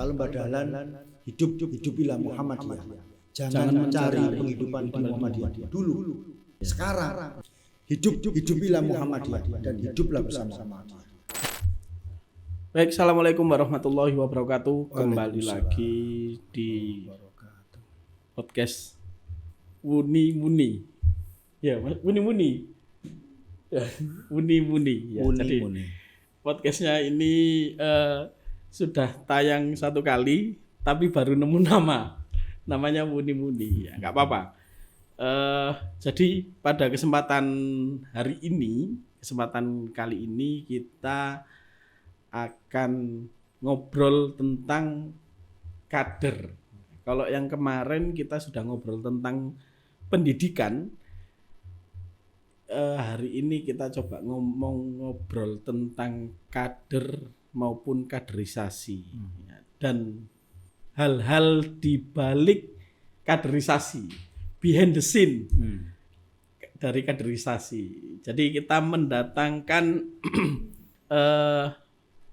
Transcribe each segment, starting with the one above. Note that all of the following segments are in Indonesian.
Kalau Mbak Dahlan hidupilah Muhammadiyah. Jangan mencari penghidupan di Muhammadiyah dulu. Sekarang hidupilah Muhammadiyah dan hiduplah bersama-sama. Baik, assalamualaikum warahmatullahi wabarakatuh. Kembali lagi di podcast Wuni Muni. Ya, Wuni Muni. Ya, Wuni Muni. Ya, jadi podcastnya ini sudah tayang satu kali, tapi baru nemu namanya Wuni Muni. Ya, nggak apa-apa. Jadi pada kesempatan kali ini kita akan ngobrol tentang kader. Kalau yang kemarin kita sudah ngobrol tentang pendidikan, hari ini kita coba ngobrol tentang kader maupun kaderisasi dan hal-hal di balik kaderisasi, behind the scene dari kaderisasi. Jadi kita mendatangkan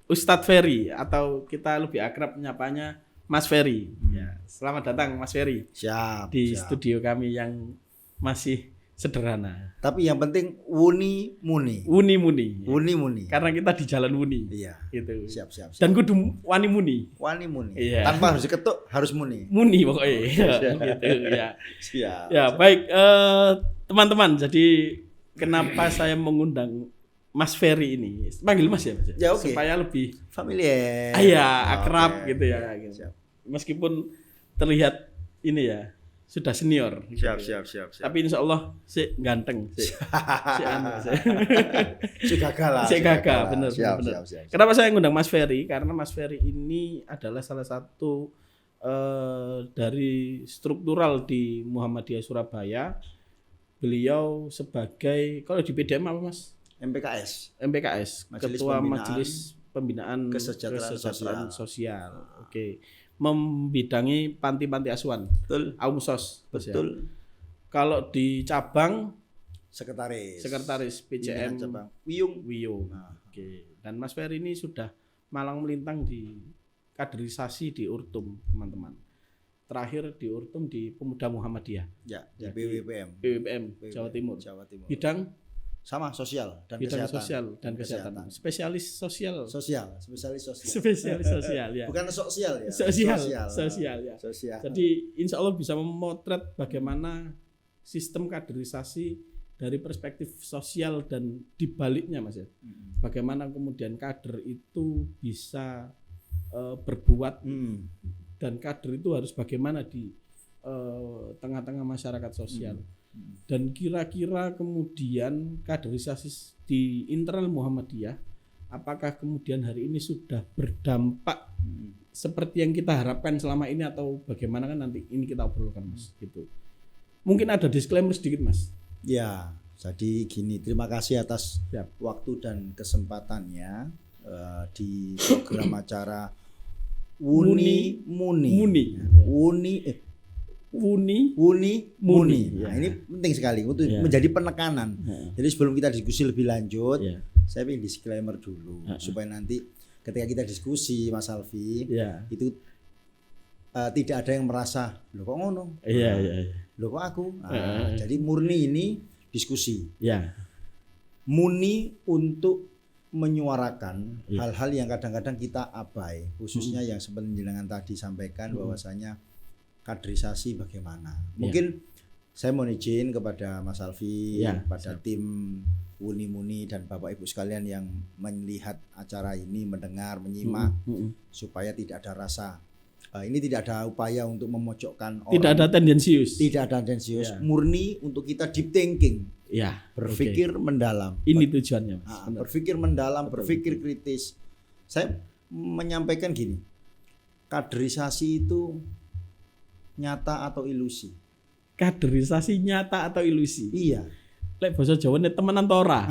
Ustadz Ferry, atau kita lebih akrab menyapanya Mas Ferry. Ya, selamat datang Mas Ferry. Siap. Studio kami yang masih sederhana. Tapi yang penting Wuni Muni. Wuni Muni. Wuni Muni. Karena kita di Jalan Wuni. Iya. Gitu. Siap. Dan kudu wani muni. Wani Muni. Iya. Tanpa harus diketuk, harus muni. Muni pokoknya. Gitu ya. Siap. Ya, baik teman-teman. Jadi kenapa saya mengundang Mas Ferry ini? Panggil Mas ya, Mas. Ya, okay. Supaya lebih familiar. Akrab gitu ya. Siap. Meskipun terlihat ini ya sudah senior. Siap. Tapi insya Allah si ganteng, si gagah, bener. Siap. Kenapa saya ngundang Mas Ferry? Karena Mas Ferry ini adalah salah satu dari struktural di Muhammadiyah Surabaya. Beliau sebagai, kalau di PDM apa Mas? MPKS, Ketua Majelis Pembinaan Kesejahteraan Sosial. Oke. Membidangi panti-panti asuhan. Betul. Aumsos. Betul. Ya. Kalau di cabang sekretaris PCM cabang Wiyung. Nah. Oke. Dan Mas Ferry ini sudah malang melintang di kaderisasi di Urtum, teman-teman. Terakhir di Urtum di Pemuda Muhammadiyah. Ya, di BWPM Jawa Timur. Bidang sama sosial dan kesehatan. Spesialis sosial ya. Bukan sosial ya. Sosial ya. Jadi insya Allah bisa memotret bagaimana sistem kaderisasi dari perspektif sosial dan dibaliknya Mas ya. Bagaimana kemudian kader itu bisa berbuat dan kader itu harus bagaimana di tengah-tengah masyarakat sosial. Dan kira-kira kemudian kaderisasi di internal Muhammadiyah, apakah kemudian hari ini sudah berdampak seperti yang kita harapkan selama ini atau bagaimana, kan nanti ini kita obrolkan Mas gitu. Mungkin ada disclaimer sedikit Mas. Ya, jadi gini, terima kasih atas waktu dan kesempatannya di program acara Wuni Muni. Nah, ini penting sekali untuk menjadi penekanan. Jadi sebelum kita diskusi lebih lanjut, saya ingin disclaimer dulu supaya nanti ketika kita diskusi Mas Alfi, itu tidak ada yang merasa loh kok ngono. Loh kok aku. Jadi murni ini diskusi. Muni untuk menyuarakan hal-hal yang kadang-kadang kita abai, khususnya yang seperti jenengan tadi sampaikan bahwasanya kaderisasi bagaimana. Mungkin saya mau izin kepada Mas Alfi, pada tim Wuni Muni dan Bapak Ibu sekalian yang melihat acara ini, mendengar, menyimak, supaya tidak ada rasa ini tidak ada upaya untuk memojokkan orang. Tidak ada tendensius. Murni untuk kita deep thinking. Berpikir mendalam. Ini tujuannya Mas. Berpikir mendalam, berpikir kritis. Saya menyampaikan gini. Kaderisasi itu nyata atau ilusi? Kaderisasi nyata atau ilusi? Iya. Lek basa Jawane temenan to ora?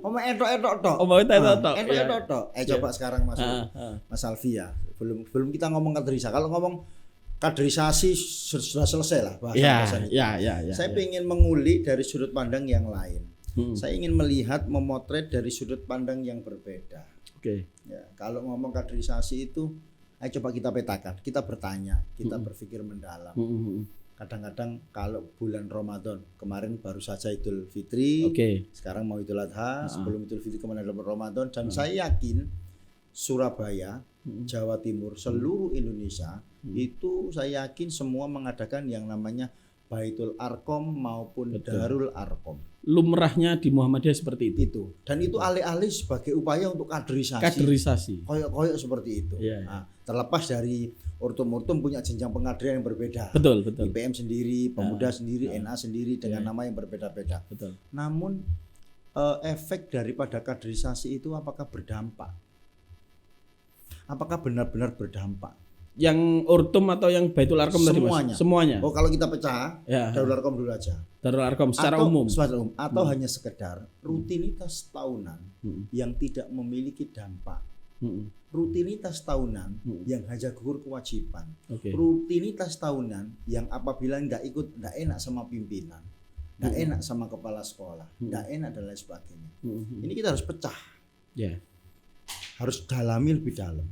Omong etok-etok tok. Etok-etok tok. Coba sekarang masuk Mas Alfi ya. Belum kita ngomong kaderisasi. Kalau ngomong kaderisasi sudah selesai lah bahasa. Saya ingin mengulik dari sudut pandang yang lain. Saya ingin melihat, memotret dari sudut pandang yang berbeda. Oke. Ya, kalau ngomong kaderisasi itu Ayo coba kita petakan, kita bertanya, kita berpikir mendalam. Kadang-kadang kalau bulan Ramadan, kemarin baru saja Idul Fitri, sekarang mau Idul Adha, sebelum Idul Fitri kemarin ada Ramadan, dan saya yakin Surabaya, Jawa Timur, seluruh Indonesia itu saya yakin semua mengadakan yang namanya Baitul Arqam maupun Darul Arqam. Lumrahnya di Muhammadiyah seperti itu. Dan itu alih-alih sebagai upaya untuk kaderisasi. Koyok-koyok seperti itu. Nah, terlepas dari urtum-urtum punya jenjang pengkaderan yang berbeda. Betul. IPM sendiri, Pemuda sendiri, NA sendiri dengan nama yang berbeda-beda. Namun efek daripada kaderisasi itu apakah berdampak? Apakah benar-benar berdampak? Yang urtum atau yang Baitul Arqam tadi Mas? Semuanya. Oh, kalau kita pecah, Darul Arqam dulu aja. Darul Arqam secara umum. Atau hanya sekedar rutinitas tahunan yang tidak memiliki dampak. Rutinitas tahunan yang hanya gugur kewajiban. Rutinitas tahunan yang apabila nggak enak sama pimpinan, nggak enak sama kepala sekolah, nggak enak dan lain sebagainya. Ini kita harus pecah. Harus dalami lebih dalam.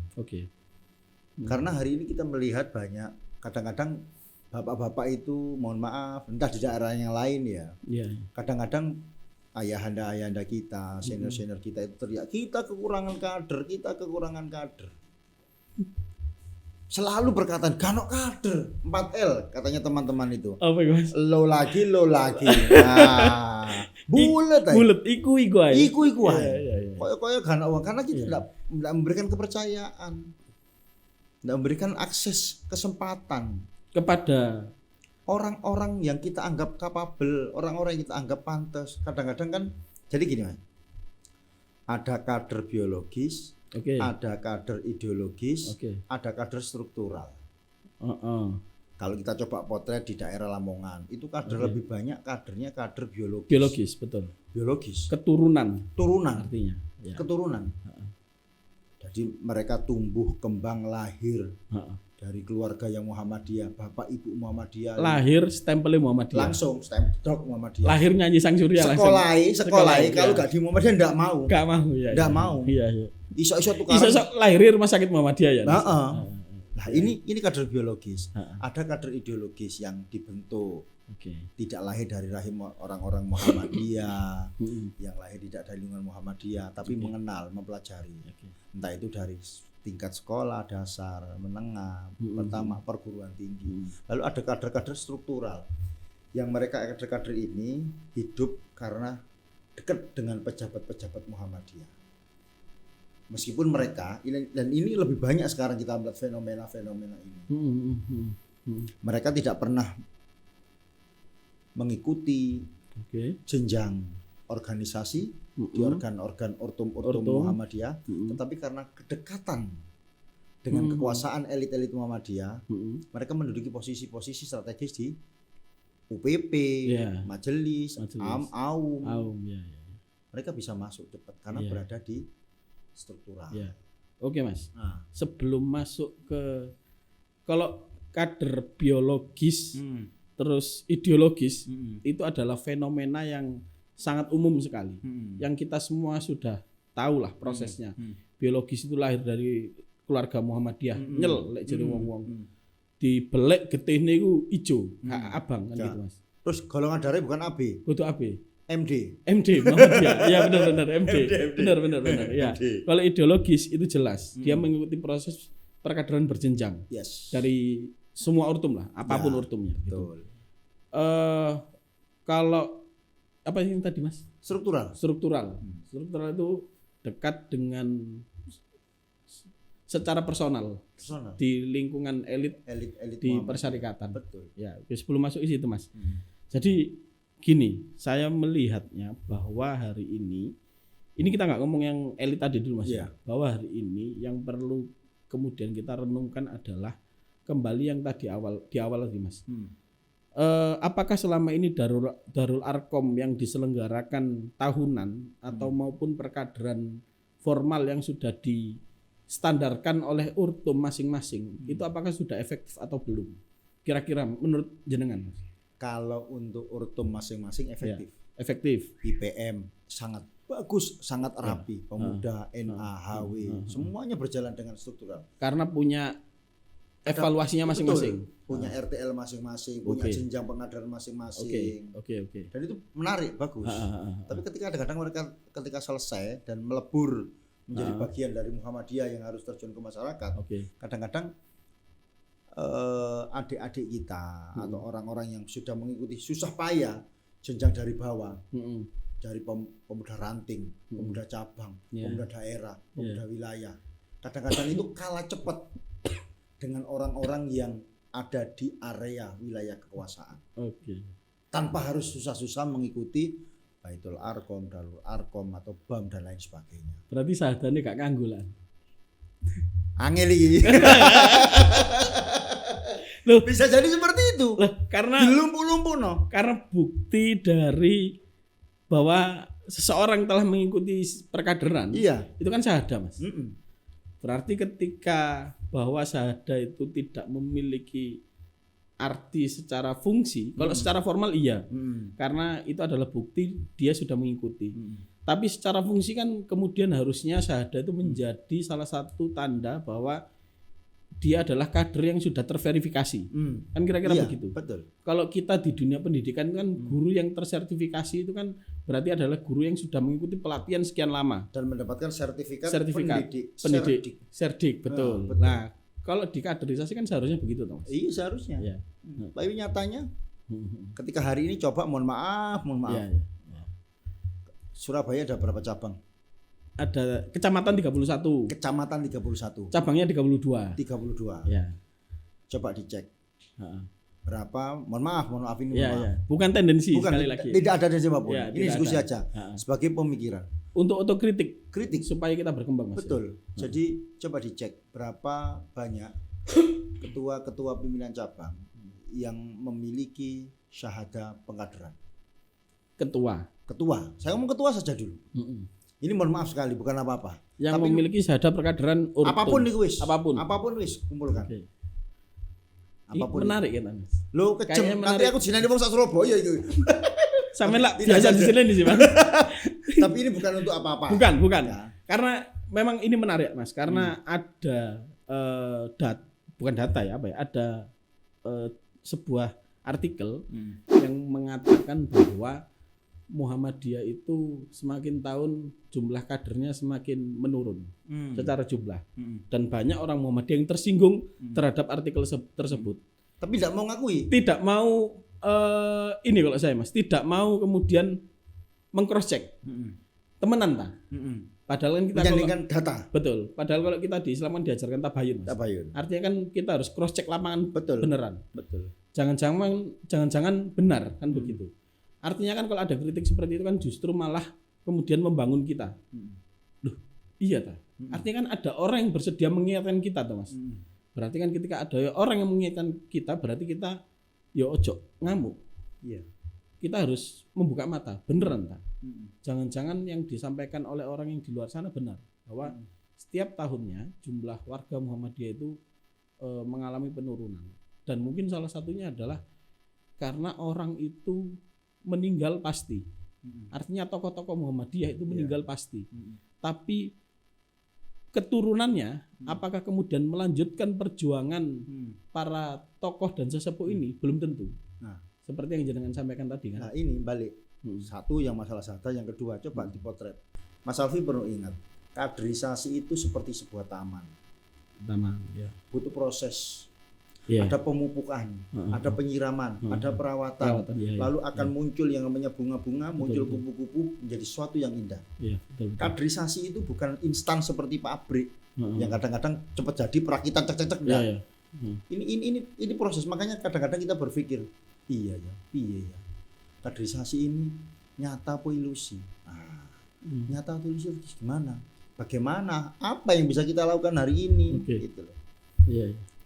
Karena hari ini kita melihat banyak, kadang-kadang bapak-bapak itu mohon maaf, entah di daerah yang lain ya. Kadang-kadang ayahanda kita, senior-senior kita itu teriak, kita kekurangan kader. Selalu berkata, ganok kader, 4L katanya teman-teman itu. Apa Mas? Lo lagi. Nah, bulet iku ae. Koyo ganok karena kita tidak memberikan kepercayaan. Tidak memberikan akses kesempatan kepada orang-orang yang kita anggap kapabel, orang-orang yang kita anggap pantas. Kadang-kadang kan jadi gini Mas. Ada kader biologis, ada kader ideologis, ada kader struktural. Kalau kita coba potret di daerah Lamongan, itu kader lebih banyak kadernya kader biologis. Biologis, betul. Biologis. Turunan artinya. Keturunan. Jadi mereka tumbuh kembang lahir dari keluarga yang Muhammadiyah, bapak ibu Muhammadiyah. Lahir stempelnya Muhammadiyah. Langsung stempel Muhammadiyah. Lahir nyanyi Sang Surya langsung. Sekolah kalau gak di Muhammadiyah enggak mau. Enggak mau. Iya. Iso tukaran. Iso lahir rumah sakit Muhammadiyah ya. Nah, ini kader biologis. Ada kader ideologis yang dibentuk. Tidak lahir dari rahim orang-orang Muhammadiyah, yang lahir tidak dari lingkungan Muhammadiyah, tapi mengenal, mempelajari. Entah itu dari tingkat sekolah dasar, menengah, pertama perguruan tinggi. Lalu ada kader-kader struktural, yang mereka kader-kader ini hidup karena dekat dengan pejabat-pejabat Muhammadiyah. Meskipun mereka dan ini lebih banyak sekarang kita melihat fenomena-fenomena ini. Mereka tidak pernah mengikuti jenjang organisasi di organ-organ urtum Muhammadiyah, tetapi karena kedekatan dengan kekuasaan elit-elit Muhammadiyah, mereka menduduki posisi-posisi strategis di UPP, majelis, AUM. Mereka bisa masuk cepat karena berada di struktural. Oke Mas. Sebelum masuk ke kalau kader biologis terus ideologis itu adalah fenomena yang sangat umum sekali, yang kita semua sudah tahu lah prosesnya. Biologis itu lahir dari keluarga Muhammadiyah, nyel lek jare wong-wong. Dibelek getihne iku ijo, abang kan gitu Mas. Terus golongan darahnya bukan AB. Kudu AB. MD Muhammadiyah. Iya benar MD. Benar. Ya. Kalau ideologis itu jelas, dia mengikuti proses perkaderan berjenjang. Dari semua urtum lah, apapun urtumnya. Betul. Gitu. Kalau apa yang tadi Mas? Struktural itu dekat dengan secara personal. Di lingkungan elit di persyarikatan. Betul. Ya, sebelum masuk isi itu Mas. Jadi gini, saya melihatnya bahwa hari ini kita nggak ngomong yang elit tadi dulu Mas. Bahwa hari ini yang perlu kemudian kita renungkan adalah kembali yang tadi di awal tadi Mas. Apakah selama ini Darul Arqam yang diselenggarakan tahunan atau maupun perkaderan formal yang sudah distandarkan oleh urtum masing-masing itu apakah sudah efektif atau belum? Kira-kira menurut jenengan Mas? Kalau untuk urtum masing-masing efektif. IPM sangat bagus, sangat rapi. Pemuda, NA, HW, semuanya berjalan dengan struktural. Karena punya evaluasinya masing-masing. Punya RTL masing-masing, punya jenjang pengkaderan masing-masing. Oke. Dan itu menarik, bagus. Tapi kadang-kadang mereka ketika selesai dan melebur menjadi bagian dari Muhammadiyah yang harus terjun ke masyarakat, kadang-kadang adik-adik kita atau orang-orang yang sudah mengikuti susah payah jenjang dari bawah, dari pemuda ranting, pemuda cabang, pemuda daerah, pemuda wilayah, kadang-kadang itu kalah cepat dengan orang-orang yang ada di area wilayah kekuasaan. Tanpa harus susah-susah mengikuti Baitul Arkom, Darul Arkom atau BAM dan lain sebagainya. Berarti sahadane gak kanggulan. Angel iki. Loh, bisa jadi seperti itu. Loh, karena dilumpuh-lumpuh no. Karena bukti dari bahwa seseorang telah mengikuti perkaderan. Iya. Itu kan syahadah, Mas. Berarti ketika bahwa syahadah itu tidak memiliki arti secara fungsi, kalau secara formal iya. Karena itu adalah bukti dia sudah mengikuti. Tapi secara fungsi kan kemudian harusnya syahadah itu menjadi salah satu tanda bahwa dia adalah kader yang sudah terverifikasi. Kan kira-kira begitu. Betul. Kalau kita di dunia pendidikan kan guru yang tersertifikasi itu kan berarti adalah guru yang sudah mengikuti pelatihan sekian lama dan mendapatkan sertifikat pendidik. Serdik, betul. Betul. Nah, kalau di kaderisasi kan seharusnya begitu, Mas. Iya, seharusnya. Ya. Tapi nyatanya ketika hari ini coba mohon maaf. Ya. Surabaya ada berapa cabang? Ada kecamatan 31. Kecamatan 31. Cabangnya 32. 32. Ya. Coba dicek. Berapa? Mohon maaf ini. Ya, ya. Bukan tendensi sekali lagi. Tidak ada tendensi apapun. Ya, ini diskusi aja. Sebagai pemikiran. Untuk otokritik. Kritik supaya kita berkembang, Mas. Betul. Jadi coba dicek berapa banyak ketua-ketua pimpinan cabang yang memiliki syahadah pengkaderan. Ketua. Saya ngomong ketua saja dulu. Ini mohon maaf sekali, bukan apa-apa. Yang tapi memiliki syahadah perkaderan apapun nih wis. Apapun wis kumpulkan. Apapun. Menarik kan, Mas. Lo kejem nanti aku jinane wong sak Surabaya iki. Sampai lah biasa di sini sih, Mas. Tapi ini bukan untuk apa-apa. Bukan. Ya. Karena memang ini menarik, Mas. Karena ada bukan data ya, ada sebuah artikel yang mengatakan bahwa Muhammadiyah itu semakin tahun jumlah kadernya semakin menurun secara jumlah dan banyak orang Muhammadiyah yang tersinggung terhadap artikel tersebut. Tapi tidak mau ngakui. Tidak mau ini kalau saya, Mas, tidak mau kemudian mengcross check temenan tak. Padahal kan kita menjadikan data. Betul. Padahal kalau kita di Islam kan diajarkan tabayun, Mas. Artinya kan kita harus cross check lapangan beneran. Betul. Jangan-jangan benar kan begitu. Artinya kan kalau ada kritik seperti itu kan justru malah kemudian membangun kita. Loh, iya ta. Artinya kan ada orang yang bersedia mengingatkan kita, tuh, Mas. Berarti kan ketika ada orang yang mengingatkan kita, berarti kita ya ojo ngamuk. Iya. Kita harus membuka mata, beneran ta. Jangan-jangan yang disampaikan oleh orang yang di luar sana benar bahwa setiap tahunnya jumlah warga Muhammadiyah itu mengalami penurunan. Dan mungkin salah satunya adalah karena orang itu meninggal pasti. Artinya tokoh-tokoh Muhammadiyah itu meninggal pasti. Tapi keturunannya apakah kemudian melanjutkan perjuangan para tokoh dan sesepuh ini belum tentu. Nah, seperti yang jenengan sampaikan tadi kan. Nah, ini balik. Satu yang masalah syahadah, yang kedua coba dipotret. Mas Alfi perlu ingat, kaderisasi itu seperti sebuah taman. Ya. Butuh proses. Ada pemupukan, ada penyiraman, ada perawatan, lalu akan muncul yang namanya bunga-bunga, muncul kupu-kupu, menjadi sesuatu yang indah. Betul. Kaderisasi itu bukan instan seperti pabrik yang kadang-kadang cepat jadi perakitan cek-cek. Ini proses, makanya kadang-kadang kita berpikir, iya ya, kaderisasi ini nyata apa ilusi? Nyata atau ilusi gimana? Bagaimana? Apa yang bisa kita lakukan hari ini? Gitu loh.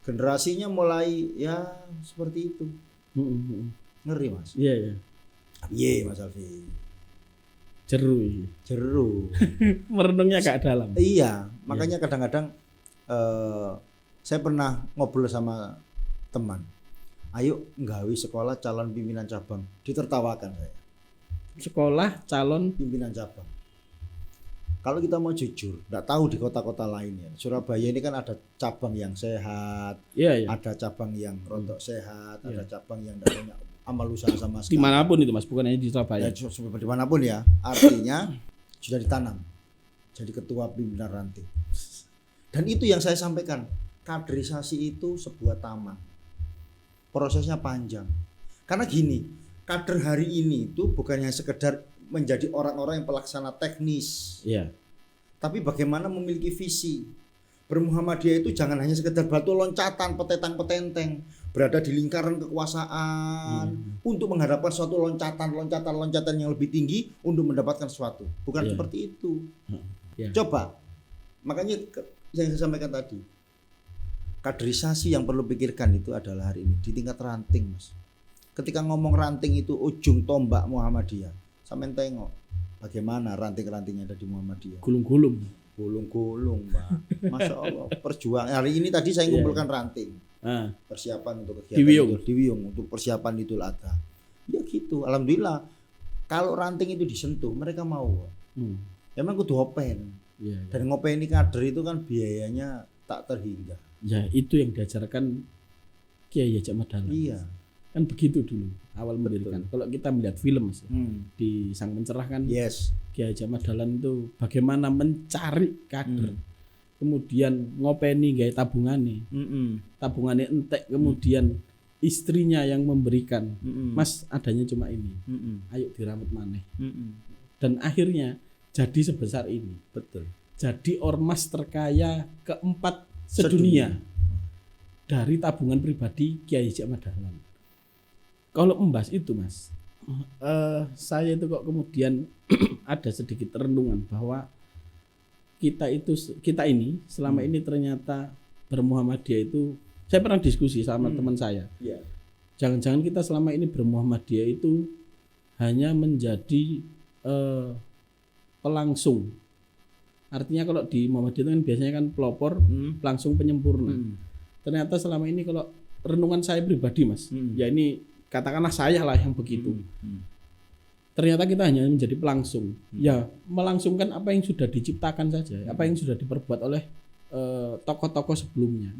Generasinya mulai ya seperti itu. Ngeri, Mas. Iya. Iya, Mas Alfi. Jeru. Merenungnya agak dalam. Iya, makanya kadang-kadang saya pernah ngobrol sama teman. Ayo nggawi sekolah calon pimpinan cabang. Ditertawakan saya. Sekolah calon pimpinan cabang. Kalau kita mau jujur, nggak tahu di kota-kota lain ya. Surabaya ini kan ada cabang yang sehat, ada cabang yang rontok sehat, ada cabang yang tidak punya amal usaha sama sekali. Dimanapun itu Mas, bukan hanya di Surabaya. Ya, dimanapun ya. Artinya sudah ditanam. Jadi ketua pimpinan ranting. Dan itu yang saya sampaikan. Kaderisasi itu sebuah taman. Prosesnya panjang. Karena gini, kader hari ini itu bukan hanya sekedar menjadi orang-orang yang pelaksana teknis. Tapi bagaimana memiliki visi. Bermuhammadiyah itu jangan hanya sekedar batu loncatan, petetang-petenteng, berada di lingkaran kekuasaan untuk mengharapkan suatu loncatan yang lebih tinggi untuk mendapatkan sesuatu. Bukan seperti itu. Coba, makanya yang saya sampaikan tadi, kaderisasi yang perlu pikirkan itu adalah hari ini di tingkat ranting, Mas. Ketika ngomong ranting itu ujung tombak Muhammadiyah, sampean tengok bagaimana ranting-rantingnya ada di Muhammadiyah. Gulung-gulung, Pak. Masya Allah. Perjuangan hari ini tadi saya ngumpulkan ranting. Persiapan untuk kegiatan di Wiyung untuk persiapan Idul Adha. Ya gitu. Alhamdulillah. Kalau ranting itu disentuh, mereka mau. Emang kudu open. Dan ngopeni kader itu kan biayanya tak terhingga. Ya, itu yang diajarkan Kiai Haji Ahmad Dahlan. Iya. Kan begitu dulu awal mendirikan. Kalau kita melihat film Mas, di Sang Pencerah kan Kiai Haji Ahmad Dahlan itu bagaimana mencari kader. Kemudian ngopeni gaya tabungannya. Tabungannya entek, kemudian istrinya yang memberikan. Mas, adanya cuma ini. Ayo diramut maneh. Dan akhirnya jadi sebesar ini. Betul. Jadi ormas terkaya keempat sedunia dari tabungan pribadi Kiai Haji Ahmad Dahlan. Kalau membahas itu Mas, saya itu kok kemudian ada sedikit renungan bahwa kita ini selama ini ternyata bermuhammadiyah itu, saya pernah diskusi sama teman saya. Jangan-jangan kita selama ini bermuhammadiyah itu hanya menjadi pelangsung. Artinya kalau di Muhammadiyah itu kan biasanya kan pelopor, langsung penyempurna. Ternyata selama ini kalau renungan saya pribadi Mas, ya ini katakanlah saya lah yang begitu. Ternyata kita hanya menjadi pelangsung. Ya, melangsungkan apa yang sudah diciptakan saja, apa yang sudah diperbuat oleh tokoh-tokoh sebelumnya.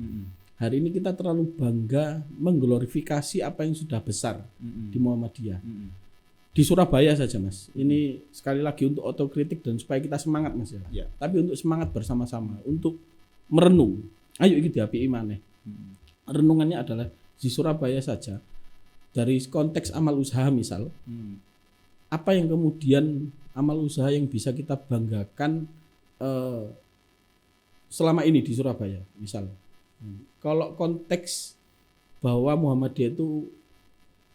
Hari ini kita terlalu bangga mengglorifikasi apa yang sudah besar di Muhammadiyah. Di Surabaya saja Mas. Ini sekali lagi untuk otokritik dan supaya kita semangat Mas ya. Tapi untuk semangat bersama-sama, untuk merenung. Ayo iki diapiki maneh. Renungannya adalah di Surabaya saja. Dari konteks amal usaha misal, apa yang kemudian amal usaha yang bisa kita banggakan selama ini di Surabaya misal. Kalau konteks bahwa Muhammadiyah itu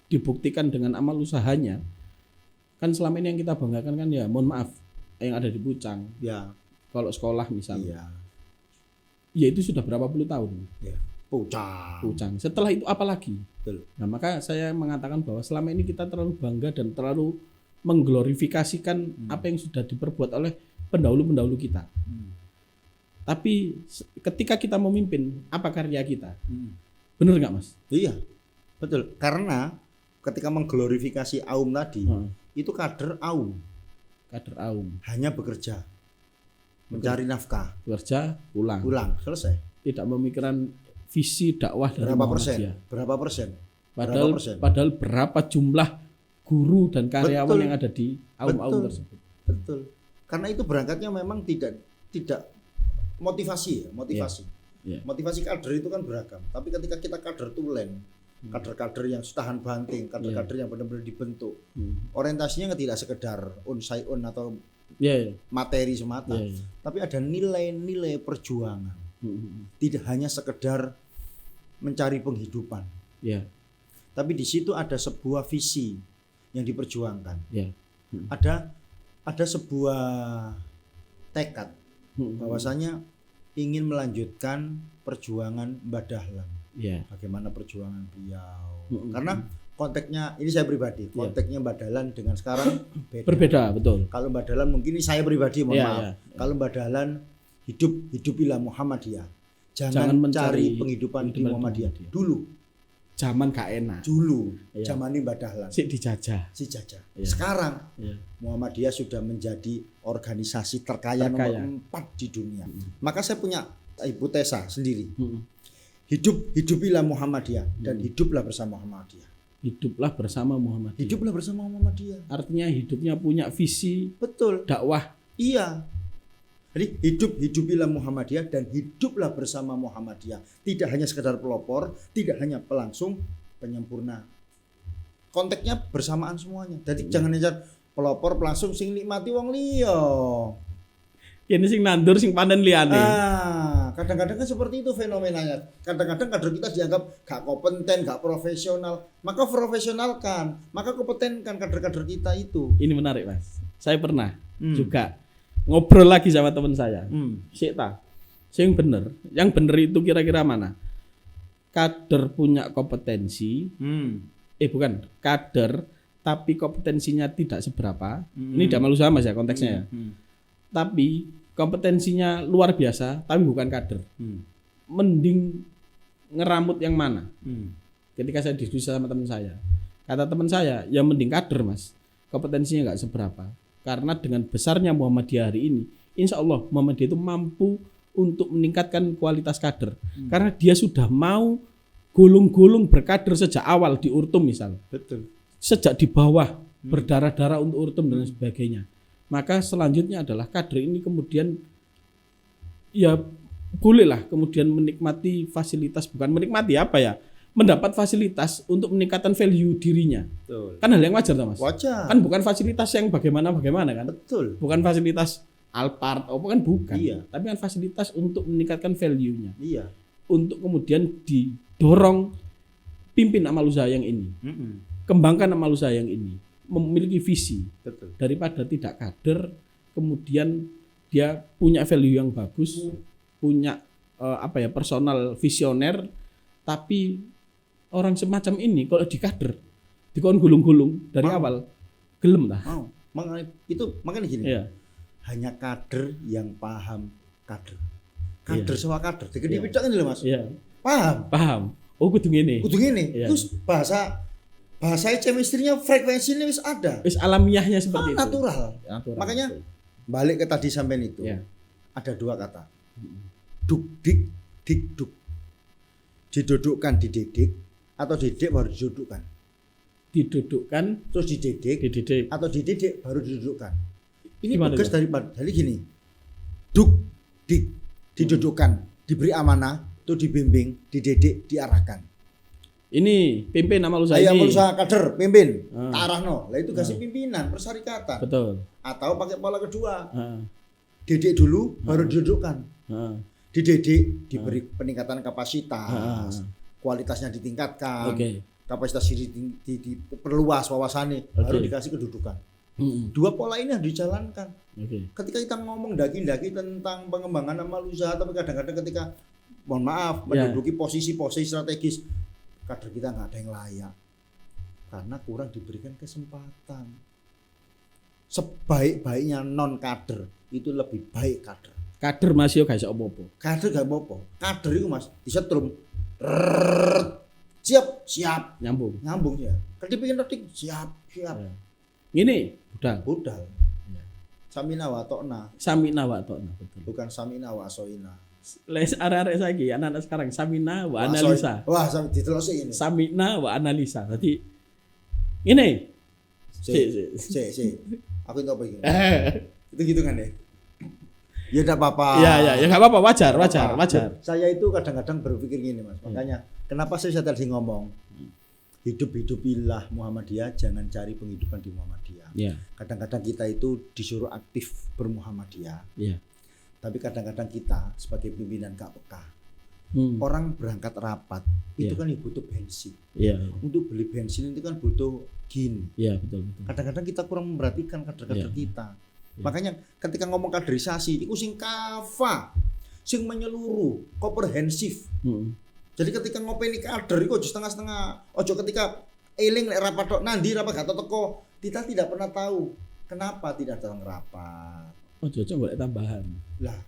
dibuktikan dengan amal usahanya, kan selama ini yang kita banggakan kan ya mohon maaf yang ada di Pucang. Kalau sekolah misalnya. Ya itu sudah berapa puluh tahun. Pucang. Setelah itu apa lagi? Nah, maka saya mengatakan bahwa selama ini kita terlalu bangga dan terlalu mengglorifikasikan apa yang sudah diperbuat oleh pendahulu-pendahulu kita. Tapi ketika kita memimpin, apa karya kita? Benar nggak Mas? Iya, betul. Karena ketika mengglorifikasi Aum tadi, itu kader Aum. Hanya bekerja, mencari nafkah. Bekerja, pulang. Selesai. Tidak memikirkan visi dakwah dari Muhammadiyah. Berapa persen? Padahal berapa jumlah guru dan karyawan yang ada di Aum tersebut. Betul. Karena itu berangkatnya memang tidak motivasi. Motivasi kader itu kan beragam. Tapi ketika kita kader tulen, kader-kader yang tahan banting, kader-kader yang benar-benar dibentuk, orientasinya tidak sekedar unsaiun atau materi semata, tapi ada nilai-nilai perjuangan. Tidak hanya sekedar mencari penghidupan, tapi di situ ada sebuah visi yang diperjuangkan. Ada sebuah tekad bahwasanya ingin melanjutkan perjuangan Mbah Dahlan. Bagaimana perjuangan beliau. Karena konteksnya, ini saya pribadi, konteksnya Mbah Dahlan dengan sekarang berbeda, betul. Kalau Mbah Dahlan mungkin ini saya pribadi, mohon maaf. Kalau Mbah Dahlan hidupilah Muhammadiyah. Jangan mencari penghidupan di Muhammadiyah dulu. zaman gak enak. Dulu, zaman ini Mbak Dahlan. Si dijajah. Sekarang Muhammadiyah sudah menjadi organisasi terkaya nomor 4 di dunia. Maka saya punya hipotesa sendiri. Hidupilah Muhammadiyah dan hiduplah bersama Muhammadiyah. Hiduplah bersama Muhammadiyah. Hiduplah bersama Muhammadiyah. Artinya hidupnya punya visi. Betul. Dakwah. Iya. Jadi hidupilah Muhammadiyah dan hiduplah bersama Muhammadiyah. Tidak hanya sekedar pelopor, tidak hanya pelangsung, penyempurna. Konteksnya bersamaan semuanya. Jadi jangan ngejar pelopor pelangsung sing nikmati wong liya. Ini sing nandur sing panen liyane. Kadang-kadang kan seperti itu fenomenanya. Kadang-kadang kader kita dianggap gak kompeten, gak profesional. Maka profesionalkan, maka kompetenkan kader-kader kita itu. Ini menarik, Mas. Saya pernah juga ngobrol lagi sama teman saya. Sing bener. Yang bener itu kira-kira mana? Kader punya kompetensi. Bukan, kader tapi kompetensinya tidak seberapa. Ini tidak malu sama Mas ya konteksnya ya. Tapi kompetensinya luar biasa, tapi bukan kader. Mending ngeramut yang mana? Ketika saya diskusi sama teman saya, kata teman saya, ya mending kader Mas. Kompetensinya nggak seberapa. Karena dengan besarnya Muhammadiyah hari ini, insya Allah Muhammadiyah itu mampu untuk meningkatkan kualitas kader. Karena dia sudah mau gulung-gulung berkader sejak awal di Urtum misal. Betul. Sejak di bawah berdarah-darah untuk Urtum dan sebagainya. Maka selanjutnya adalah kader ini kemudian ya bolehlah kemudian menikmati fasilitas, bukan menikmati apa ya, mendapat fasilitas untuk meningkatkan value dirinya. Betul. Kan hal yang wajar Mas? Wajar. Kan bukan fasilitas yang bagaimana kan? Betul. Bukan fasilitas Alphard, kan bukan. Iya. Tapi kan fasilitas untuk meningkatkan value-nya. Iya. Untuk kemudian didorong pimpin amal usaha yang ini. Kembangkan amal usaha yang ini. Memiliki visi. Betul. Daripada tidak kader kemudian dia punya value yang bagus, punya personal visioner, tapi orang semacam ini kalau di kader dikon gulung-gulung dari awal gelem lah. Makanya gini. Iya. Hanya kader yang paham kader. Kader sama kader. Dikit beda kan lho Mas. Iya. Paham. Oh kudu ngene. Iya. Terus bahasa chemistry-nya frekuensinya wis ada. Wis alamiahnya seperti itu. Natural. Makanya balik ke tadi sampean itu. Ada 2 kata. Duk dik dik duk. Didudukkan dididik atau didik baru didudukkan. Didudukkan terus dididik atau dididik baru didudukkan. Ini tugas dari gini. Duk dik didudukkan, diberi amanah, tuh dibimbing, dididik, diarahkan. Ini pimpin amal usaha ini. Amal usaha kader, pimpin. Arahno. Lah itu kasih pimpinan, persyarikatan. Betul. Atau pakai pola kedua. Didik dulu baru didudukkan. Dididik, diberi peningkatan kapasitas. Kualitasnya ditingkatkan. Kapasitas diperluas wawasannya, baru dikasih kedudukan. 2 pola ini harus dijalankan. Ketika kita ngomong daki-daki tentang pengembangan amal usaha, tapi kadang-kadang ketika mohon maaf menduduki posisi-posisi strategis, kader kita nggak ada yang layak karena kurang diberikan kesempatan. Sebaik-baiknya non kader itu lebih baik kader. Kader masih gak iso apa-apa. Kader gak apa-apa. Kader itu Mas disetrum. Siap. Nyambung ya. Kalau dipikir siap. Ini budal. Ya. Samina wa ta'na. Betul. Bukan samina wa asoina. Les arek-arek saiki anak-anak sekarang samina wa analisa. Wah, ditelosi ini. Samina wa analisa. Berarti ini. Si. Aku itu apa ini? Itu gitu kan ya? Ya enggak apa-apa. Ya enggak apa-apa, wajar. Saya itu kadang-kadang berpikir gini Mas. Makanya kenapa saya tadi ngomong hidupilah Muhammadiyah, jangan cari penghidupan di Muhammadiyah. Kadang-kadang kita itu disuruh aktif bermuhammadiyah. Tapi kadang-kadang kita sebagai pimpinan gak peka. Orang berangkat rapat itu kan butuh bensin. Untuk beli bensin itu kan butuh gin. Betul. Kadang-kadang kita kurang memperhatikan kader-kader kita. Makanya ketika ngomong kaderisasi itu sing kafa, sing menyeluruh, komprehensif. Jadi ketika ngopeni kader itu setengah-setengah. Ojo ketika eling lek rapat tok nandi rapat gak teko, kita tidak pernah tahu kenapa tidak datang rapat. Ojo boleh tambahan. Lah.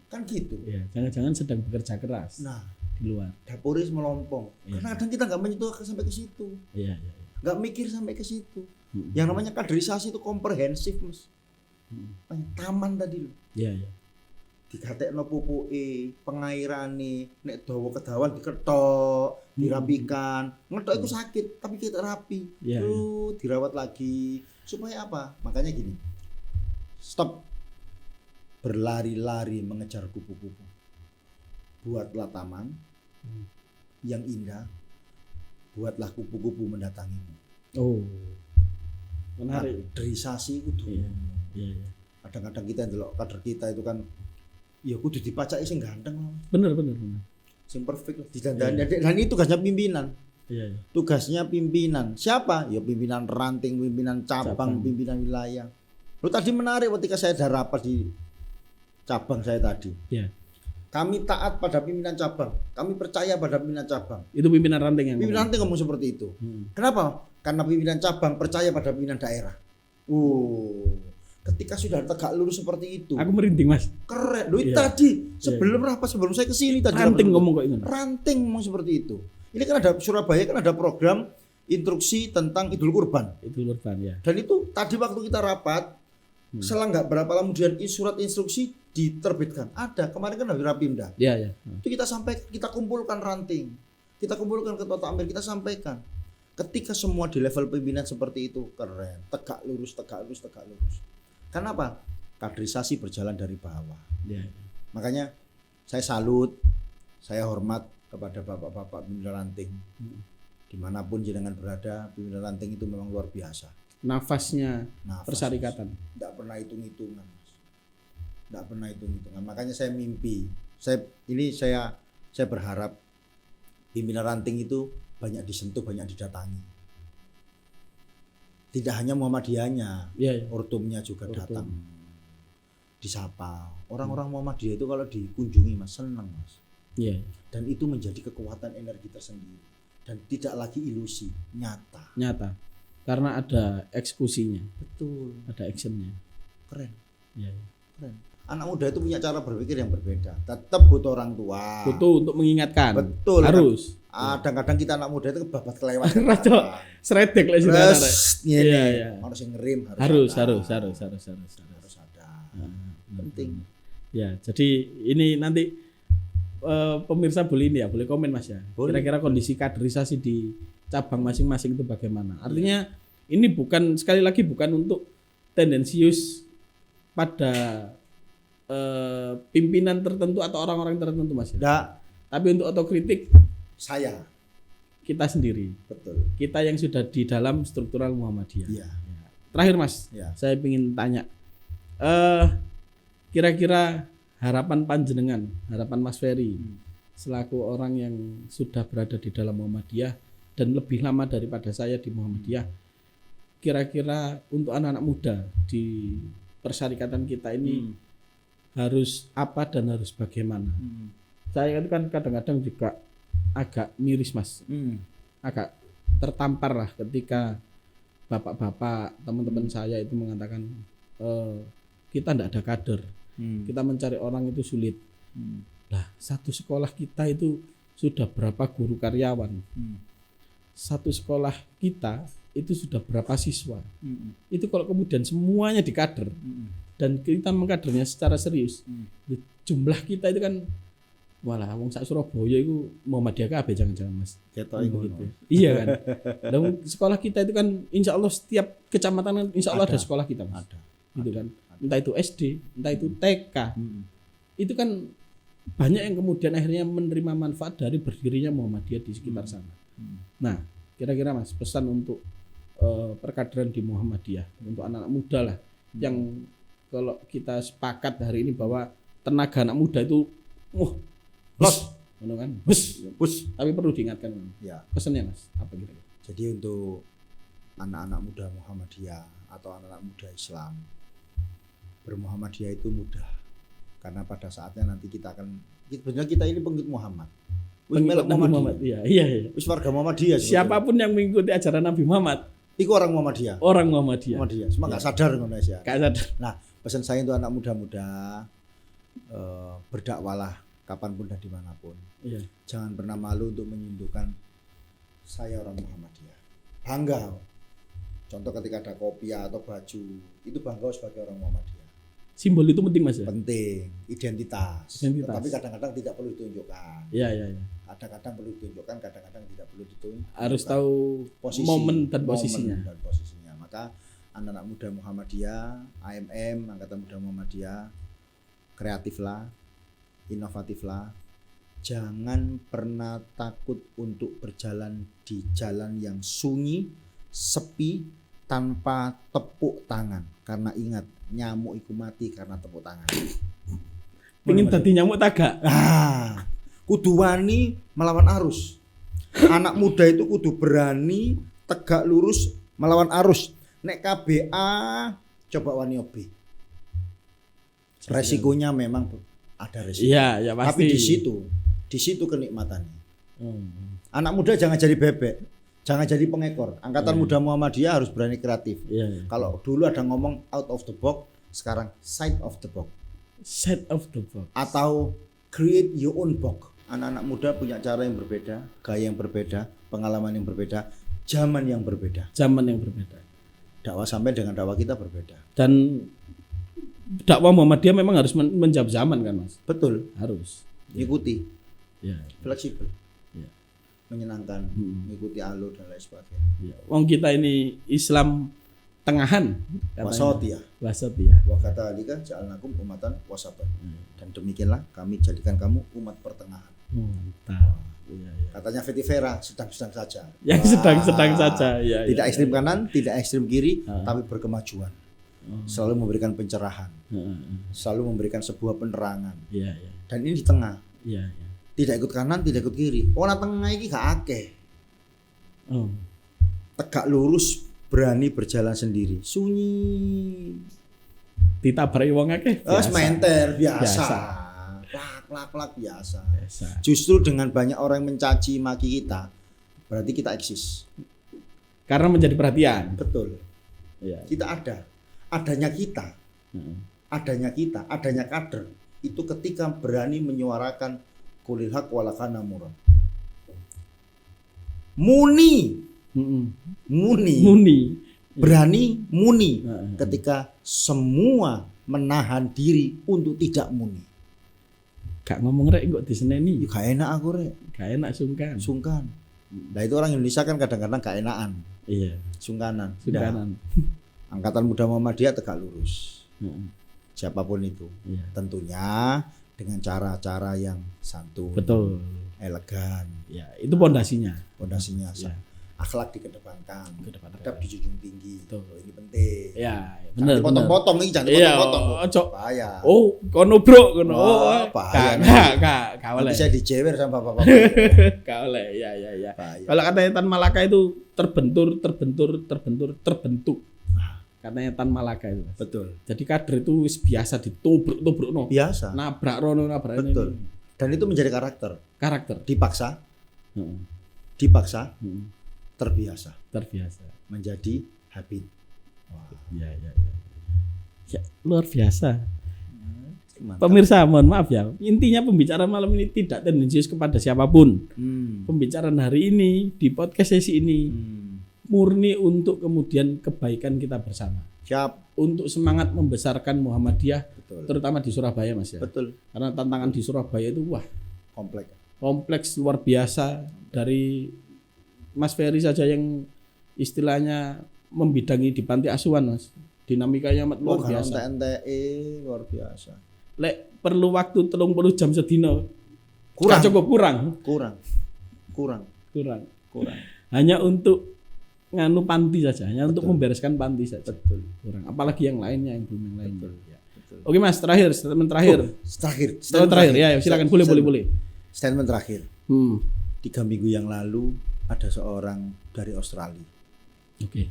Kan gitu. Jangan-jangan sedang bekerja keras. Nah, di luar. Daporis melompong. Karena kadang kita nggak menyentuh sampai ke situ. Nggak mikir sampai ke situ. Yang namanya kaderisasi itu komprehensif, Mas. Taman tadi loh. Dikatekno pupuke, pengairane, nek dawa kedawan diketok, dirapikan. Ngethok itu sakit, tapi kita rapi. Dirawat lagi. Supaya apa? Makanya gini. Stop berlari-lari mengejar kupu-kupu. Buatlah taman yang indah. Buatlah kupu-kupu mendatangimu. Oh. Menarik. Kaderisasi kudu. Kadang-kadang kita ndelok kader kita itu kan ya kudu dipacaki sing ganteng. Bener. Sing perfect didandani. Dan itu tugasnya pimpinan. Tugasnya pimpinan. Siapa? Ya pimpinan ranting, pimpinan cabang, pimpinan wilayah. Lu tadi menarik ketika saya ada rapat di cabang saya tadi. Kami taat pada pimpinan cabang. Kami percaya pada pimpinan cabang. Itu pimpinan ranting yang pimpinan ranting ngomong seperti itu. Kenapa? Karena pimpinan cabang percaya pada pimpinan daerah. Ketika sudah tegak lurus seperti itu. Aku merinding, Mas. Keren. Loh, tadi sebelum rapat, sebelum saya kesini tadi. Ranting ngomong kok ini. Ranting ngomong seperti itu. Ini kan ada Surabaya kan ada program instruksi tentang Idul Kurban. Idul Kurban ya. Dan itu tadi waktu kita rapat, selang nggak berapa lama kemudian surat instruksi diterbitkan. Ada kemarin kan dari Rapimda. Itu kita sampai, kita kumpulkan ranting, kita kumpulkan ketua takmir, kita sampaikan. Ketika semua di level pimpinan seperti itu, keren, tegak lurus. Kenapa? Kaderisasi berjalan dari bawah. Makanya saya salut, saya hormat kepada bapak-bapak pimpinan ranting. Dimanapun jenengan berada, pimpinan ranting itu memang luar biasa. Nafasnya persyarikatan. Tidak pernah hitung-hitungan. Makanya saya mimpi. Saya berharap pimpinan ranting itu banyak disentuh, banyak didatangi. Tidak hanya Muhammadiyahnya, Ortumnya juga datang. Disapa. Orang-orang Muhammadiyah itu kalau dikunjungi, Mas, senang, Mas. Dan itu menjadi kekuatan energi tersendiri. Dan tidak lagi ilusi, nyata. Karena ada eksekusinya. Betul. Ada actionnya. Keren. Keren. Anak muda itu punya cara berpikir yang berbeda. Tetap butuh orang tua. Butuh untuk mengingatkan. Betul. Harus. Kadang-kadang kita anak muda itu kebabat kelewat. Seredek lah sudah ada. Harus ngerim. Harus ada. Penting. Ya, jadi ini nanti pemirsa boleh komen, Mas ya. Kira-kira kondisi kaderisasi di cabang masing-masing itu bagaimana? Artinya ini sekali lagi bukan untuk tendensius pada pimpinan tertentu atau orang-orang tertentu, Mas. Tapi untuk otokritik kita sendiri. Betul. Kita yang sudah di dalam struktural Muhammadiyah. Terakhir, Mas, saya ingin tanya, kira-kira harapan panjenengan, harapan Mas Ferry selaku orang yang sudah berada di dalam Muhammadiyah dan lebih lama daripada saya di Muhammadiyah, kira-kira untuk anak-anak muda di persyarikatan kita ini harus apa dan harus bagaimana? Saya itu kan kadang-kadang juga agak miris, Mas, agak tertampar lah ketika bapak-bapak teman-teman saya itu mengatakan kita tidak ada kader, kita mencari orang itu sulit. Lah, satu sekolah kita itu sudah berapa guru karyawan, satu sekolah kita itu sudah berapa siswa. Itu kalau kemudian semuanya dikader dan kita mengkadernya secara serius, jumlah kita itu kan walah wong sak Surabaya itu Muhammadiyah kabeh jangan-jangan, Mas. Gitu. Iya kan. Dan sekolah kita itu kan insya Allah setiap kecamatan insya Allah ada sekolah kita, Mas. Ada. Gitu kan. Entah itu SD, entah itu TK. Itu kan banyak yang kemudian akhirnya menerima manfaat dari berdirinya Muhammadiyah di sekitar sana. Nah, kira-kira, Mas, pesan untuk perkaderan di Muhammadiyah untuk anak-anak muda lah, yang kalau kita sepakat hari ini bahwa tenaga anak muda itu tapi perlu diingatkan, ya. Pesannya, Mas, apa kira-kira? Jadi untuk anak-anak muda Muhammadiyah atau anak-anak muda Islam, bermuhammadiyah itu mudah, karena pada saatnya nanti kita akan, sebenarnya kita ini pengikut Muhammad. Pengikut Nabi Muhammad. Iya. Wis warga Muhammadiyah. Siapapun yang mengikuti ajaran Nabi Muhammad, itu orang Muhammadiyah. Cuma nggak sadar Indonesia. Nggak sadar. Nah, pesan saya untuk anak muda-muda, berdakwalah kapanpun dan dimanapun. Iya. Jangan pernah malu untuk menyundukkan saya orang Muhammadiyah. Bangga. Contoh ketika ada kopiah atau baju, itu bangga sebagai orang Muhammadiyah. Simbol itu penting Mas ya? Penting, identitas. Tapi kadang-kadang tidak perlu ditunjukkan. Iya. Kadang-kadang perlu ditunjukkan, kadang-kadang tidak perlu ditunjukkan. Harus tahu posisi, momen dan posisinya. Maka anak-anak muda Muhammadiyah, AMM, Angkatan Muda Muhammadiyah, kreatiflah, inovatiflah. Jangan pernah takut untuk berjalan di jalan yang sunyi, sepi, tanpa tepuk tangan. Karena ingat, nyamuk iku mati karena tepuk tangan. Pengen tadi nyamuk tagak. Kudu wani melawan arus. Anak muda itu kudu berani tegak lurus melawan arus. Nek KBA coba wani obi. Resikonya memang ada resiko. Iya, pasti. Tapi di situ kenikmatannya. Anak muda jangan jadi bebek, jangan jadi pengekor. Angkatan Muda Muhammadiyah harus berani kreatif. Kalau dulu ada ngomong out of the box, sekarang side of the box. Side of the box. Atau create your own box. Anak-anak muda punya cara yang berbeda, gaya yang berbeda, pengalaman yang berbeda, zaman yang berbeda. Dakwah sampai dengan dakwah kita berbeda. Dan dakwah Muhammadiyah memang harus menjawab zaman kan Mas? Betul. Harus. Ikuti. Ya. Fleksibel. Ya. Menyenangkan. Mengikuti alur dan lain sebagainya. Ya. Wong kita ini Islam tengahan. Wasatiyah. Wa kadzalika ja'alnakum ummatan wasatan. Dan demikianlah kami jadikan kamu umat pertengahan. Mantap. Ya. Katanya Fetty Vera sedang-sedang saja. Yang sedang-sedang saja. Ya, tidak ekstrim kanan, tidak ekstrim kiri, tapi berkemajuan. Selalu memberikan pencerahan. Selalu memberikan sebuah penerangan. Dan ini di tengah. Tidak ikut kanan, tidak ikut kiri. Orang tengah ini gak akeh. Tegak lurus, berani berjalan sendiri. Sunyi. Ditabrak wong akeh. Sementer biasa. Plak biasa. Justru dengan banyak orang yang mencaci maki kita, berarti kita eksis. Karena menjadi perhatian. Betul. Kita ada. Adanya kita, adanya kader itu ketika berani menyuarakan qulil haq walakana murad. Muni. Berani muni ketika semua menahan diri untuk tidak muni. Gak ngomong rek kok diseneni. Gak enak aku rek. Gak enak sungkan. Nah itu orang Indonesia kan kadang-kadang gak enakan. Iya. Sungkanan. Angkatan Muda Muhammadiyah tegak lurus. Siapapun itu. Tentunya dengan cara-cara yang santun. Betul. Elegan. Ya, itu pondasinya. Akhlak dikedepankan. Adab dijunjung tinggi. Betul. Ini penting. Ya, benar. Potong-potong ini jangan dipotong-potong. Bahaya. Oh, kono bro, kono. Bahaya. Gak oleh. Bisa dijewer sama bapak-bapak. Gak oleh. Ya. Kalau katanya Tan Malaka itu terbentuk. Katanya Tan Malaka itu. Betul. Jadi kader itu biasa ditubruk no. Biasa. Nabrak rono nabrak ini. Betul. Dan itu menjadi karakter. Dipaksa. Terbiasa menjadi habit. Ya, luar biasa. Pemirsa, mohon maaf ya. Intinya pembicaraan malam ini tidak tendensius kepada siapapun. Pembicaraan hari ini di podcast sesi ini murni untuk kemudian kebaikan kita bersama. Siap. Untuk semangat membesarkan Muhammadiyah. Betul. Terutama di Surabaya Mas ya. Betul. Karena tantangan di Surabaya itu kompleks luar biasa. Dari Mas Ferry saja yang istilahnya membidangi di panti asuhan Mas, dinamikanya amat luar biasa. NTE luar biasa. Lek perlu waktu 30 jam sedino. Kurang. Hanya untuk nganu panti saja, hanya untuk membereskan panti saja. Betul. Kurang. Apalagi yang lainnya, yang belum yang lainnya. Betul. Oke Mas, statement terakhir. Statement terakhir. Ya, silakan boleh. Statement terakhir. 3 minggu yang lalu ada seorang dari Australia. Oke.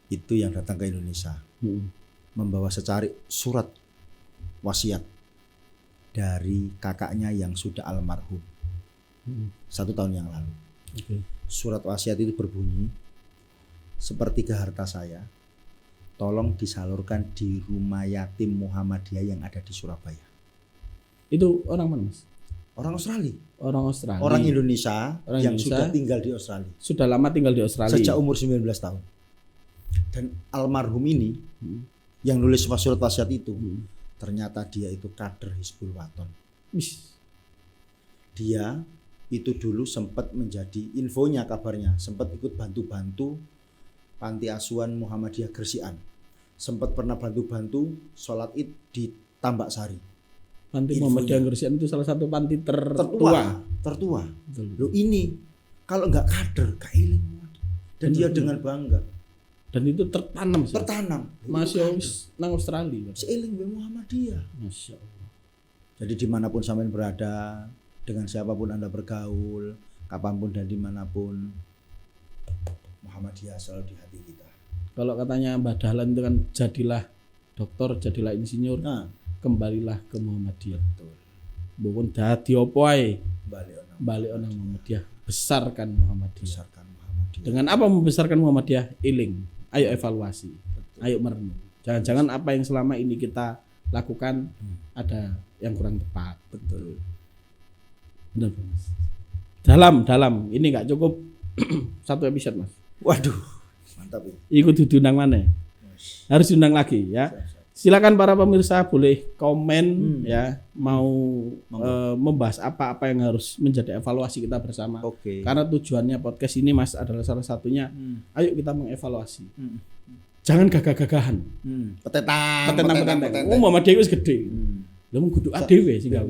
Itu yang datang ke Indonesia. Membawa secari surat wasiat dari kakaknya yang sudah almarhum. 1 tahun yang lalu. Okay. Surat wasiat itu berbunyi, sepertiga harta saya, tolong disalurkan di rumah yatim Muhammadiyah yang ada di Surabaya. Itu orang mana, Mas? Orang Australia. Orang Australia. Orang Indonesia yang sudah tinggal di Australia. Sudah lama tinggal di Australia. Sejak umur 19 tahun. Dan almarhum ini yang nulis surat wasiat itu ternyata dia itu kader Hizbul Waton. Dia itu dulu sempat menjadi infonya kabarnya sempat ikut bantu-bantu panti asuhan Muhammadiyah Gersian. Sempat pernah bantu-bantu sholat Id di Tambak Sari. Panti Muhammadiyah Gersian itu salah satu panti tertua. Loh ini kalau nggak kader kailing dan dia dengan bangga. Dan itu tertanam. Masih nang Australia. Seiling be Muhammadiyah. Masya Allah. Jadi dimanapun sampean berada, dengan siapapun Anda bergaul, kapanpun dan dimanapun, Muhammadiyah selalu di hati kita. Kalau katanya Mbah Dahlan itu kan jadilah dokter, jadilah insinyur, kembalilah ke Muhammadiyah. Betul. Bukan dadi opo ae. Balik onang Muhammadiyah. Besarkan Muhammadiyah. Muhammadiyah. Dengan apa membesarkan Muhammadiyah? Iling. Ayo evaluasi. Betul. Ayo merenung. Jangan-jangan apa yang selama ini kita lakukan ada yang kurang tepat. Betul. Benar, Mas. Dalam ini nggak cukup satu episode, Mas. Waduh, mantap ya. Ikut diundang mana? Harus diundang lagi ya. Silakan para pemirsa boleh komen ya mau membahas apa-apa yang harus menjadi evaluasi kita bersama. Oke. Karena tujuannya podcast ini, Mas, adalah salah satunya. Ayo kita mengevaluasi. Jangan gagah-gagahan. Petetan. Oh, Muhammadiyah wis gede. Lha mung kudu adewe sing gawe.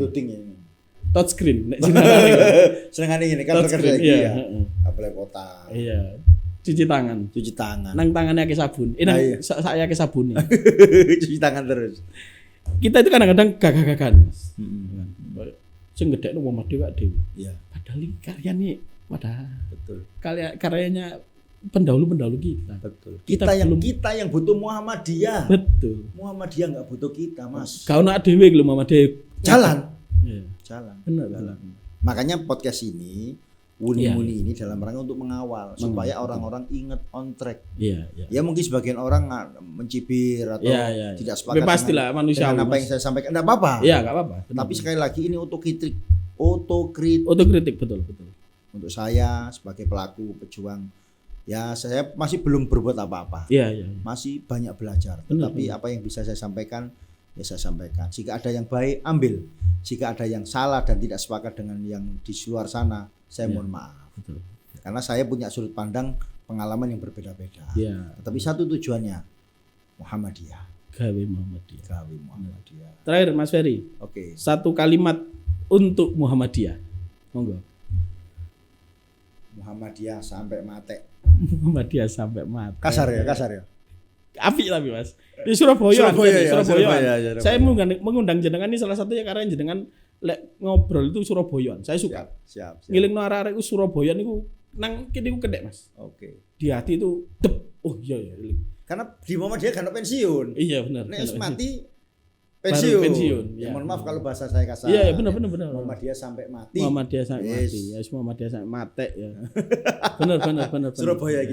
Touchscreen nek senengane ngene kan kerja iki ya. Apel kota. Iya. Cuci tangan. Nang tangannya pakai sabun. Saya pakai sabun. Cuci tangan terus. Kita itu kadang-kadang gagah-gagahan, Mas. Sing gedekno Muhammadiyah dhewe. Iya. Padahal iki karyane betul. Karyanya pendahulu kita. Betul. Kita yang butuh Muhammadiyah. Betul. Muhammadiyah enggak butuh kita, Mas. Kau nak dhewe lho Muhammadiyah. Jalan. Iya. Jalan. Benar. Makanya podcast ini Muni ini dalam rangka untuk mengawal supaya orang-orang ingat on track. Iya. Ya mungkin sebagian orang mencibir atau tidak sepakat pastilah manusia dengan apa yang saya sampaikan. Enggak apa-apa. Iya, enggak apa-apa. Tapi sekali lagi ini otokritik. Betul. Untuk saya sebagai pelaku pejuang, ya saya masih belum berbuat apa-apa. Iya. Masih banyak belajar. Tetapi apa yang bisa saya sampaikan, ya saya sampaikan. Jika ada yang baik, ambil. Jika ada yang salah dan tidak sepakat dengan yang di luar sana, saya mohon maaf. Betul. Karena saya punya sudut pandang pengalaman yang berbeda-beda. Ya. Tapi satu tujuannya, Muhammadiyah. Gawe Muhammadiyah. Terakhir, Mas Ferry. Oke. Satu kalimat untuk Muhammadiyah. Monggo. Muhammadiyah sampai mati. Muhammadiyah sampai mati. Kasar ya. Apik tapi, Mas. Di Surabaya. Surabaya. Saya mengundang jenengan ini salah satunya karena jenengan ngobrol itu Surabayaan. Saya suka. Siap. Ngilingno arek-arek iku Surabaya niku nang kene iku kedek, Mas. Oke. Di hati itu oh iya. Karena di Muhammadiyah kan pensiun. Iya benar. Nek mati pensiun. Ya, mohon maaf kalau bahasa saya kasar. Iya benar. Muhammadiyah sampai mati. Muhammadiyah sampai mati ya. Benar. Surabaya.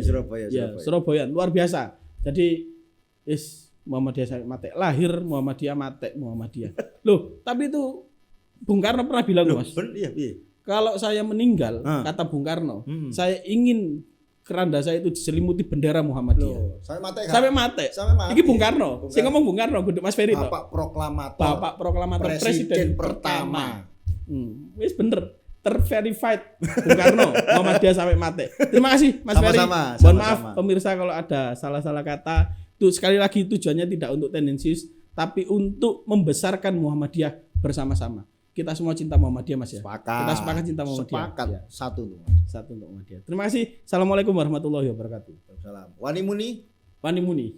Ya, Surabaya luar biasa. Jadi Muhammadiyah sampai mati. Lahir Muhammadiyah, mati Muhammadiyah. Loh, tapi itu Bung Karno pernah bilang, Mas. Iya. Kalau saya meninggal, kata Bung Karno, saya ingin keranda saya itu diselimuti bendera Muhammadiyah. Loh, sampai mati. Iki Bung Karno. Sing ngomong Bung Karno, kudu Mas Ferry to. Bapak proklamator presiden pertama. Wis bener. Terverified Bung Karno, Muhammadiyah sampai mati. Terima kasih Mas Ferry. Mohon maaf pemirsa kalau ada salah-salah kata. Itu sekali lagi tujuannya tidak untuk tendensius, tapi untuk membesarkan Muhammadiyah bersama-sama. Kita semua cinta Muhammadiyah, Mas ya. Kita sepakat cinta Muhammadiyah. Sepakat. Ya. Satu untuk Muhammadiyah. Terima kasih. Assalamualaikum warahmatullahi wabarakatuh. Waalaikumsalam. Wani Muni.